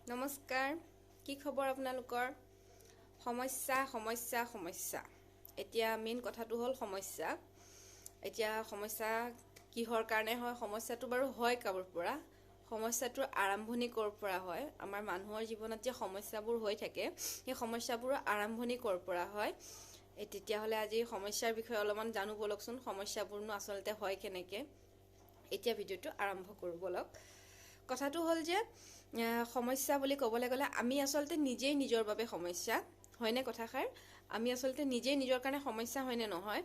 নমস্কাৰ, কি খবৰ আপোনালোকৰ? সমস্যা। এতিয়া মেইন কথাটো হ'ল সমস্যা। এতিয়া সমস্যা কিহৰ কাৰণে হয়? সমস্যাটো বাৰু হয় কাৰোৰ পৰা। সমস্যাটোৰ আৰম্ভণি ক'ৰ পৰা হয়? আমাৰ মানুহৰ জীৱনত যে সমস্যাবোৰ হৈ থাকে, সেই সমস্যাবোৰৰ আৰম্ভণি ক'ৰ পৰা হয়? তেতিয়াহ'লে আজি সমস্যাৰ বিষয়ে অলপমান জানো ব'লকচোন। সমস্যাবোৰনো আচলতে হয় কেনেকৈ? এতিয়া ভিডিঅ'টো আৰম্ভ কৰোঁ ব'লক। কথাটো হ'ল যে সমস্যা বুলি ক'বলৈ গ'লে আমি আচলতে নিজেই নিজৰ বাবে সমস্যা, হয়নে কথাষাৰ? আমি আচলতে নিজেই নিজৰ কাৰণে সমস্যা, হয়নে নহয়?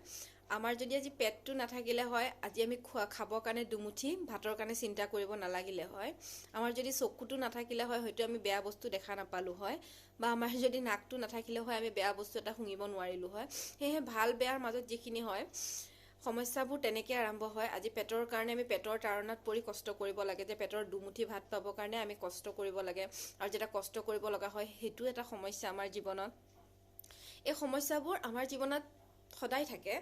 আমাৰ যদি আজি পেটটো নাথাকিলে হয়, আজি আমি খাবৰ কাৰণে দুমুঠি ভাতৰ কাৰণে চিন্তা কৰিব নালাগিলে হয়। আমাৰ যদি চকুটো নাথাকিলে হয়, হয়তো আমি বেয়া বস্তু দেখা নাপালোঁ হয়। বা আমাৰ যদি নাকটো নাথাকিলে হয়, আমি বেয়া বস্তু এটা শুঙিব নোৱাৰিলোঁ হয়। সেয়েহে ভাল বেয়াৰ মাজত যিখিনি হয়, সমস্যাবোৰ তেনেকৈ আৰম্ভ হয়। আজি পেটৰ কাৰণে আমি পেটৰ তাৰণাত পৰি কষ্ট কৰিব লাগে, যে পেটৰ দুমুঠি ভাত পাবৰ কাৰণে আমি কষ্ট কৰিব লাগে। আৰু যেতিয়া কষ্ট কৰিব লগা হয়, সেইটো এটা সমস্যা আমাৰ জীৱনত। এই সমস্যাবোৰ আমাৰ জীৱনত সদায় থাকে।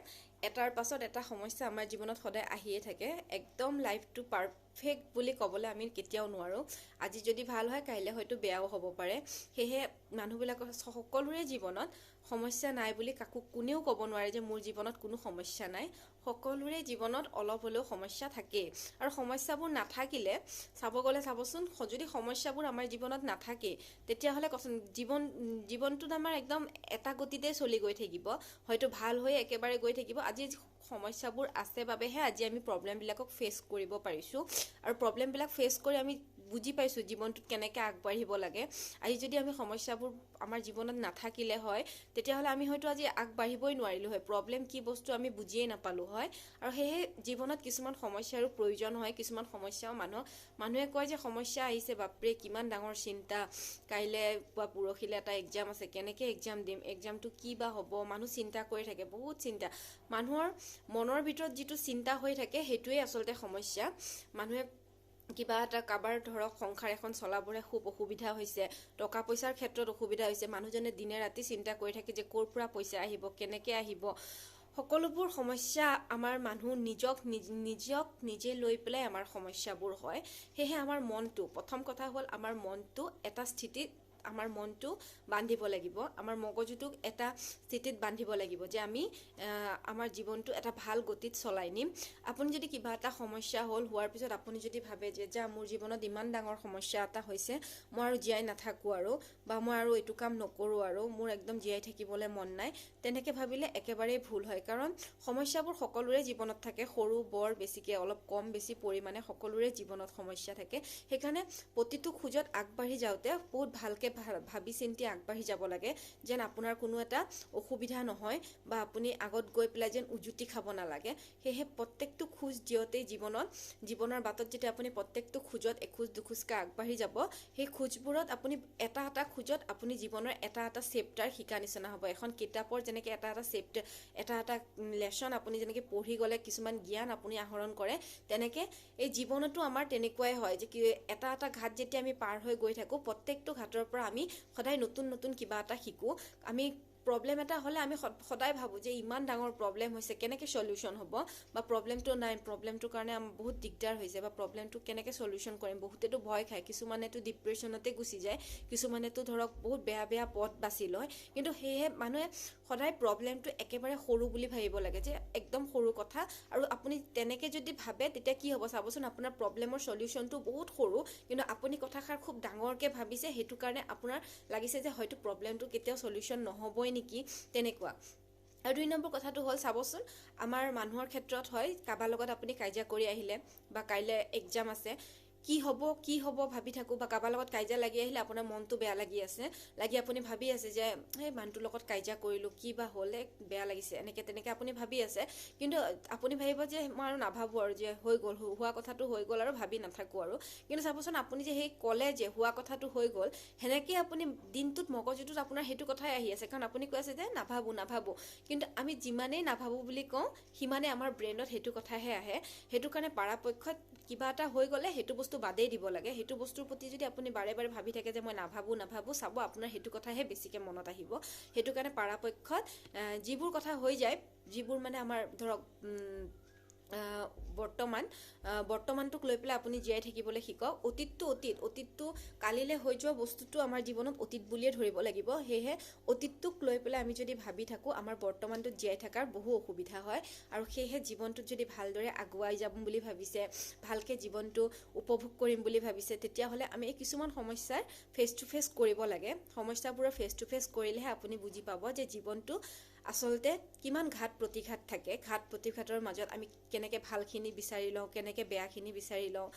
এটাৰ পাছত এটা সমস্যা আমাৰ জীৱনত সদায় আহিয়ে থাকে। একদম লাইফটো পাৰফেক্ট বুলি ক'বলৈ আমি কেতিয়াও নোৱাৰোঁ। আজি যদি ভাল হয়, কাইলৈ হয়তো বেয়াও হ'ব পাৰে। সেয়েহে মানুহবিলাকৰ সকলোৰে জীৱনত সমস্যা নাই বুলি কোনেও ক'ব নোৱাৰে যে মোৰ জীৱনত কোনো সমস্যা নাই। সকলোৰে জীৱনত অলপ হ'লেও সমস্যা থাকেই। আৰু সমস্যাবোৰ নাথাকিলে চাবচোন, যদি সমস্যাবোৰ আমাৰ জীৱনত নাথাকে, তেতিয়াহ'লে জীৱনটোত আমাৰ একদম এটা গতিতে চলি গৈ থাকিব। হয়তো ভাল হৈ একেবাৰে গৈ থাকিব। আজি সমস্যাবোৰ আছে বাবেহে আজি আমি প্ৰব্লেমবিলাকক ফেচ কৰিব পাৰিছোঁ। আৰু প্ৰব্লেমবিলাক ফেচ কৰি আমি বুজি পাইছোঁ জীৱনটোত কেনেকৈ আগবাঢ়িব লাগে। আজি যদি আমি সমস্যাবোৰ আমাৰ জীৱনত নাথাকিলে হয়, তেতিয়াহ'লে আমি হয়তো আজি আগবাঢ়িবই নোৱাৰিলোঁ হয়। প্ৰব্লেম কি বস্তু আমি বুজিয়েই নাপালোঁ হয়। আৰু সেয়েহে জীৱনত কিছুমান সমস্যাৰো প্ৰয়োজন হয়। কিছুমান সমস্যাও মানুহে কয় যে সমস্যা আহিছে, বাপৰে কিমান ডাঙৰ চিন্তা, কাইলৈ বা পৰহিলৈ এটা এক্সাম আছে, কেনেকৈ এক্সাম দিম, এক্সামটো কি বা হ'ব, মানুহ চিন্তা কৰি থাকে, বহুত চিন্তা। মানুহৰ মনৰ ভিতৰত যিটো চিন্তা হৈ থাকে, সেইটোৱেই আচলতে সমস্যা। মানুহে কিবা এটা কাৰোবাৰ ধৰক সংসাৰ এখন চলাবলৈ খুব অসুবিধা হৈছে, টকা পইচাৰ ক্ষেত্ৰত অসুবিধা হৈছে, মানুহজনে দিনে ৰাতি চিন্তা কৰি থাকে যে ক'ৰ পৰা পইচা আহিব, কেনেকৈ আহিব। সকলোবোৰ সমস্যা আমাৰ মানুহ নিজক নিজে লৈ পেলাই আমাৰ সমস্যাবোৰ হয়। সেয়েহে আমাৰ মনটো, প্ৰথম কথা হ'ল আমাৰ মনটো এটা স্থিতিত, আমাৰ মনটো বান্ধিব লাগিব। আমাৰ মগজুটোক এটা স্থিতিত বান্ধিব লাগিব যে আমি আমাৰ জীৱনটো এটা ভাল গতিত চলাই নিম। আপুনি যদি কিবা এটা সমস্যা হোৱাৰ পিছত আপুনি যদি ভাবে যে মোৰ জীৱনত ইমান ডাঙৰ সমস্যা এটা হৈছে, মই আৰু জীয়াই নাথাকোঁ আৰু, বা মই আৰু এইটো কাম নকৰোঁ আৰু, মোৰ একদম জীয়াই থাকিবলৈ মন নাই, তেনেকৈ ভাবিলে একেবাৰেই ভুল হয়। কাৰণ সমস্যাবোৰ সকলোৰে জীৱনত থাকে, সৰু বৰ বেছিকৈ, অলপ কম বেছি পৰিমাণে সকলোৰে জীৱনত সমস্যা থাকে। সেইকাৰণে প্ৰতিটো খোজত আগবাঢ়ি যাওঁতে বহুত ভালকৈ ভাবি চিন্তি আগবাঢ়ি যাব লাগে, যেন আপোনাৰ কোনো এটা অসুবিধা নহয়, বা আপুনি আগত গৈ পেলাই যেন উজুতি খাব নালাগে। সেয়েহে প্ৰত্যেকটো খোজ দিওঁতেই জীৱনৰ বাটত যেতিয়া আপুনি প্ৰত্যেকটো খোজত এখোজ দুখোজকৈ আগবাঢ়ি যাব, সেই খোজবোৰত আপুনি এটা এটা খোজত আপুনি জীৱনৰ এটা এটা চেপ্টাৰ শিকা নিচিনা হ'ব। এখন কিতাপৰ যেনেকৈ এটা এটা লেচন আপুনি যেনেকৈ পঢ়ি গ'লে কিছুমান জ্ঞান আপুনি আহৰণ কৰে, তেনেকৈ এই জীৱনতো আমাৰ তেনেকুৱাই হয় যে এটা এটা ঘাট যেতিয়া আমি পাৰ হৈ গৈ থাকোঁ, প্ৰত্যেকটো ঘাটৰ পৰা আমি সদায় নতুন কিবা এটা শিকোঁ। আমি প্ৰব্লেম এটা হ'লে আমি সদায় ভাবোঁ যে ইমান ডাঙৰ প্ৰব্লেম হৈছে, কেনেকৈ চলিউশ্যন হ'ব, বা প্ৰব্লেমটো নাই, প্ৰব্লেমটোৰ কাৰণে আমাৰ বহুত দিগদাৰ হৈছে, বা প্ৰব্লেমটো কেনেকৈ চলিউশ্যন কৰিম। বহুতেতো ভয় খায়, কিছুমানেতো ডিপ্ৰেশ্যনতে গুচি যায়, কিছুমানেতো ধৰক বহুত বেয়া পথ বাছি লয়। কিন্তু সেয়েহে মানুহে সদায় প্ৰব্লেমটো একেবাৰে সৰু বুলি ভাবিব লাগে, যে একদম সৰু কথা। আৰু আপুনি তেনেকৈ যদি ভাবে, তেতিয়া কি হ'ব চাবচোন, আপোনাৰ প্ৰব্লেমৰ চলিউশ্যনটো বহুত সৰু, কিন্তু আপুনি কথাষাৰ খুব ডাঙৰকৈ ভাবিছে, সেইটো কাৰণে আপোনাৰ লাগিছে যে হয়তো প্ৰব্লেমটো কেতিয়াও চলিউশ্যন নহ'বই নেকি, তেনেকুৱা। আৰু 2 নম্বৰ কথাটো হ'ল, চাবচোন আমাৰ মানুহৰ ক্ষেত্ৰত হয়, কাৰোবাৰ লগত আপুনি কাজিয়া কৰি আহিলে, বা কাইলৈ এক্সাম আছে, কি হ'ব ভাবি থাকোঁ, বা কাৰোবাৰ লগত কাজিয়া লাগি আহিলে আপোনাৰ মনটো বেয়া লাগি আছে, আপুনি ভাবি আছে যে সেই মানুহটোৰ লগত কাজিয়া কৰিলোঁ, কি বা হ'লে বেয়া লাগিছে, তেনেকৈ আপুনি ভাবি আছে। কিন্তু আপুনি ভাবিব যে মই আৰু নাভাবোঁ আৰু, যে হৈ গ'ল, হোৱা কথাটো হৈ গ'ল আৰু ভাবি নাথাকোঁ আৰু। কিন্তু চাবচোন আপুনি যে সেই ক'লে যে হোৱা কথাটো হৈ গ'ল, সেনেকৈ আপুনি দিনটোত মগজুটোত আপোনাৰ সেইটো কথাই আহি আছে, কাৰণ আপুনি কৈ আছে যে নাভাবোঁ। কিন্তু আমি যিমানেই নাভাবোঁ বুলি কওঁ, সিমানেই আমাৰ ব্ৰেইনত সেইটো কথাহে আহে। সেইটো কাৰণে পৰাপক্ষত কিবা এটা হৈ গ'লে সেইটো বস্তু বাদেই দিব লাগে। সেইটো বস্তুৰ প্ৰতি যদি আপুনি বাৰে বাৰে ভাবি থাকে যে মই নাভাবোঁ, চাব আপোনাৰ সেইটো কথাহে বেছিকৈ মনত আহিব। সেইটো কাৰণে পৰাপক্ষত যিবোৰ কথা হৈ যায়, যিবোৰ মানে আমাৰ ধৰক বৰ্তমানটোক লৈ পেলাই আপুনি জীয়াই থাকিবলৈ শিকক। অতীতটো কালিলৈ হৈ যোৱা বস্তুটো আমাৰ জীৱনত অতীত বুলিয়ে ধৰিব লাগিব। সেয়েহে অতীতটোক লৈ পেলাই আমি যদি ভাবি থাকোঁ, আমাৰ বৰ্তমানটোত জীয়াই থকাৰ বহু অসুবিধা হয়। আৰু সেয়েহে জীৱনটোত যদি ভালদৰে আগুৱাই যাম বুলি ভাবিছে, ভালকৈ জীৱনটো উপভোগ কৰিম বুলি ভাবিছে, তেতিয়াহ'লে আমি এই কিছুমান সমস্যাৰ ফেচ টু ফেচ কৰিব লাগে। সমস্যাবোৰৰ ফেচ টু ফেচ কৰিলেহে আপুনি বুজি পাব যে জীৱনটো আচলতে কিমান ঘাত প্ৰতিঘাত থাকে। ঘাত প্ৰতিঘাতৰ মাজত আমি কেনেকৈ ভালখিনি বিচাৰি লওঁ, কেনেকৈ বেয়াখিনি বিচাৰি লওঁ।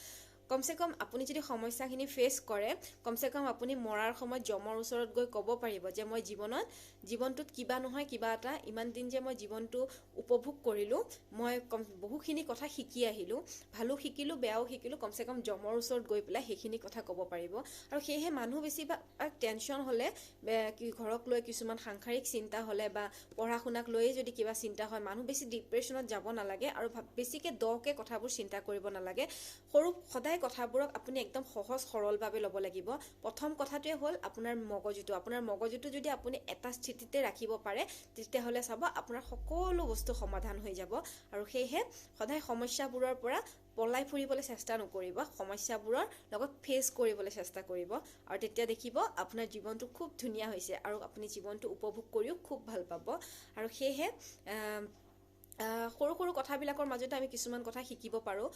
কমচে কম আপুনি যদি সমস্যাখিনি ফেচ কৰে, কমচে কম আপুনি মৰাৰ সময়ত যমৰ ওচৰত গৈ ক'ব পাৰিব যে মই জীৱনটোত কিবা নহয় কিবা এটা, ইমান দিন যে মই জীৱনটো উপভোগ কৰিলোঁ, মই বহুখিনি কথা শিকি আহিলোঁ, ভালো শিকিলোঁ, বেয়াও শিকিলোঁ। কমচে কম যমৰ ওচৰত গৈ পেলাই সেইখিনি কথা ক'ব পাৰিব। আৰু সেয়েহে মানুহ বেছিভাগ টেনশ্যন হ'লে, ঘৰক লৈ কিছুমান সাংসাৰিক চিন্তা হ'লে বা পঢ়া শুনাক লৈয়ে যদি কিবা চিন্তা হয়, মানুহ বেছি ডিপ্ৰেশ্যনত যাব নালাগে আৰু বেছিকৈ দকৈ কথাবোৰ চিন্তা কৰিব নালাগে। সদায় কথাবোৰক আপুনি একদম সহজ সৰলভাৱে ল'ব লাগিব। প্ৰথম কথাটোৱে হ'ল আপোনাৰ মগজুটো যদি আপুনি এটা স্থিতিতে ৰাখিব পাৰে, তেতিয়াহ'লে চাব আপোনাৰ সকলো বস্তু সমাধান হৈ যাব। আৰু সেয়েহে সদায় সমস্যাবোৰৰ পৰা পলাই ফুৰিবলৈ চেষ্টা নকৰিব, সমস্যাবোৰৰ লগত ফেচ কৰিবলৈ চেষ্টা কৰিব। আৰু তেতিয়া দেখিব আপোনাৰ জীৱনটো খুব ধুনীয়া হৈছে আৰু আপুনি জীৱনটো উপভোগ কৰিও খুব ভাল পাব। আৰু সেয়েহে সৰু কথাবিলাকৰ মাজতে আমি কিছুমান কথা শিকিব পাৰোঁ।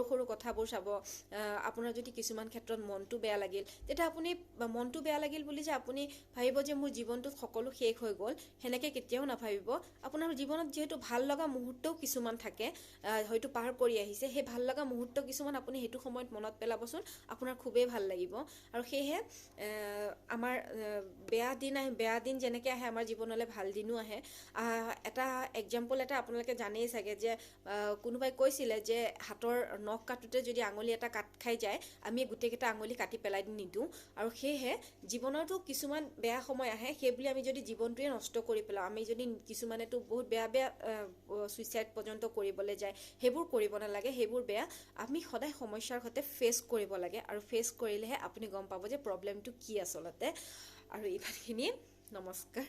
সৰু কথাবোৰ চাব। আপোনাৰ যদি কিছুমান ক্ষেত্ৰত মনটো বেয়া লাগিল, তেতিয়া আপুনি মনটো বেয়া লাগিল বুলি যে আপুনি ভাবিব যে মোৰ জীৱনটোত সকলো শেষ হৈ গ'ল, সেনেকৈ কেতিয়াও নাভাবিব। আপোনাৰ জীৱনত যিহেতু ভাল লগা মুহূৰ্তও কিছুমান থাকে, হয়তো পাৰ কৰি আহিছে, সেই ভাল লগা মুহূৰ্ত কিছুমান আপুনি সেইটো সময়ত মনত পেলাবচোন, আপোনাৰ খুবেই ভাল লাগিব। আৰু সেয়েহে আমাৰ বেয়া দিন যেনেকৈ আহে, আমাৰ জীৱনলৈ ভাল দিনো আহে। এটা এক্সাম্পল এটা আপোনালোকে জানেই চাগে যে কোনোবাই কৈছিলে যে হাতৰ নখ কাটোতে যদি আঙুলি এটা কাট খাই যায়, আমি গোটেইকেইটা আঙুলি কাটি পেলাই নিদিওঁ। আৰু সেয়েহে জীৱনতো কিছুমান বেয়া সময় আহে, সেইবুলি আমি যদি জীৱনটোৱে নষ্ট কৰি পেলাওঁ, আমি যদি কিছুমানেতো বহুত বেয়া ছুইচাইড পৰ্যন্ত কৰিবলৈ যায়, সেইবোৰ কৰিব নালাগে, সেইবোৰ বেয়া। আমি সদায় সমস্যাৰ সৈতে ফেচ কৰিব লাগে, আৰু ফেচ কৰিলেহে আপুনি গম পাব যে প্ৰব্লেমটো কি আচলতে। আৰু ইমানখিনিয়ে, নমস্কাৰ।